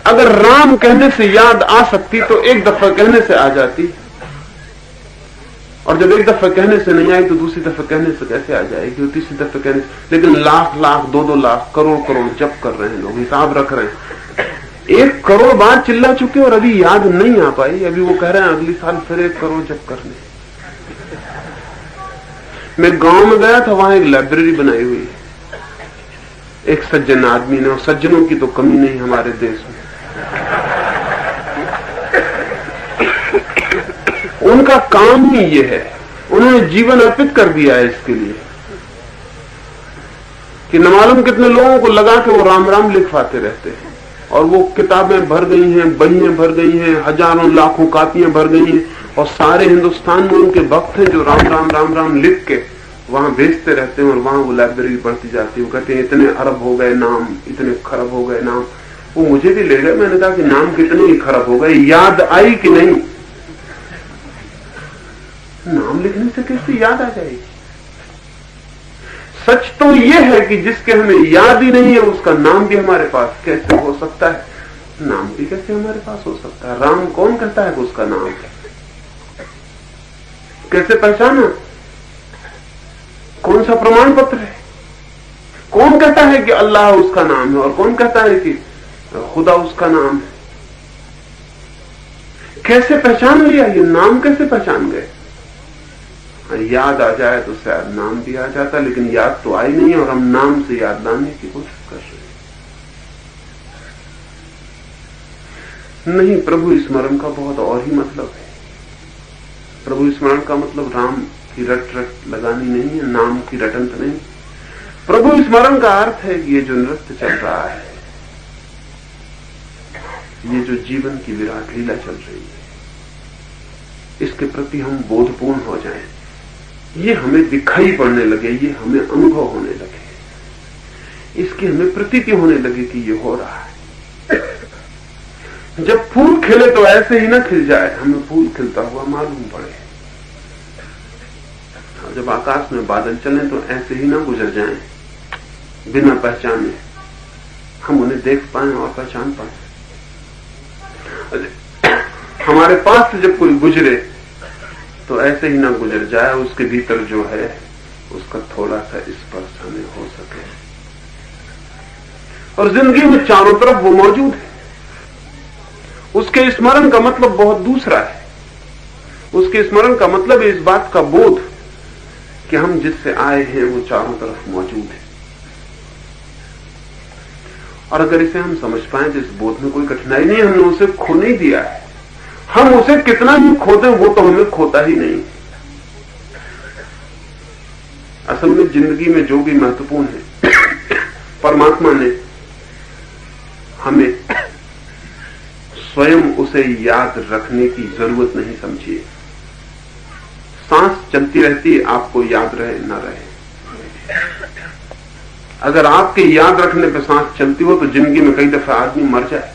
अगर राम कहने से याद आ सकती तो एक दफा कहने से आ जाती, और जब एक दफा कहने से नहीं आई तो दूसरी दफा कहने से कैसे आ जाएगी, और तीसरी दफा कहने से। लेकिन लाख लाख, 2-2 लाख, करोड़ करोड़ जप कर रहे हैं लोग, हिसाब रख रहे हैं। 1 करोड़ बार चिल्ला चुके और अभी याद नहीं आ पाई। अभी वो कह रहे हैं अगली साल फिर 1 करोड़ जप करने। मैं गांव में गया था, वहां एक लाइब्रेरी बनाई हुई है एक सज्जन आदमी ने, और सज्जनों की तो कमी नहीं हमारे देश में। उनका काम ही ये है, उन्होंने जीवन अर्पित कर दिया है इसके लिए कि न मालूम कितने लोगों को लगा के वो राम राम लिखवाते रहते हैं, और वो किताबें भर गई हैं, बहियां भर गई हैं, हजारों लाखों कापियां भर गई हैं, और सारे हिंदुस्तान में उनके भक्त हैं जो राम राम राम राम लिख के वहां भेजते रहते हैं, और वहां वो लाइब्रेरी बढ़ती जाती है। वो कहते हैं इतने अरब हो गए नाम, इतने खरब हो गए नाम। वो मुझे भी ले गए। मैंने कहा कि नाम कितने ही खराब हो गए, याद आई कि नहीं? नाम लिखने से कैसे याद आ जाएगी? सच तो यह है कि जिसके हमें याद ही नहीं है उसका नाम भी हमारे पास कैसे हो सकता है? नाम भी कैसे हमारे पास हो सकता है? राम कौन कहता है कि उसका नाम है? कैसे पहचाना? कौन सा प्रमाण पत्र है? कौन कहता है कि अल्लाह उसका नाम है, और कौन कहता है कि खुदा उसका नाम है? कैसे पहचान लिया? ये नाम कैसे पहचान गए? याद आ जाए तो शायद नाम भी आ जाता, लेकिन याद तो आई नहीं, और हम नाम से याद लाने की कोशिश कर रहे हैं। नहीं, प्रभु स्मरण का बहुत और ही मतलब है। प्रभु स्मरण का मतलब राम की रट रट लगानी नहीं है, नाम की रटंत नहीं। प्रभु स्मरण का अर्थ है कि ये जो नृत्य चल रहा है, ये जो जीवन की विराट लीला चल रही है, इसके प्रति हम बोधपूर्ण हो जाएं, ये हमें दिखाई पड़ने लगे, ये हमें अनुभव होने लगे, इसकी हमें प्रतीति होने लगे कि ये हो रहा है। जब फूल खिले तो ऐसे ही ना खिल जाए, हमें फूल खिलता हुआ मालूम पड़े। जब आकाश में बादल चले तो ऐसे ही ना गुजर जाएं बिना पहचाने, हम उन्हें देख पाए और पहचान पाए। हमारे पास से जब कोई गुजरे तो ऐसे ही ना गुजर जाए, उसके भीतर जो है उसका थोड़ा सा स्पर्श हमें हो सके। और जिंदगी में चारों तरफ वो मौजूद है। उसके स्मरण का मतलब बहुत दूसरा है। उसके स्मरण का मतलब है इस बात का बोध कि हम जिससे आए हैं वो चारों तरफ मौजूद है। और अगर इसे हम समझ पाए तो इस बोध में कोई कठिनाई नहीं, हमने उसे खो नहीं दिया है। हम उसे कितना भी खो दें वो तो हमें खोता ही नहीं। असल में जिंदगी में जो भी महत्वपूर्ण है, परमात्मा ने हमें स्वयं उसे याद रखने की जरूरत नहीं समझी है। सांस चलती रहती है, आपको याद रहे न रहे। अगर आपके याद रखने पर सांस चलती हो तो जिंदगी में कई दफा आदमी मर जाए।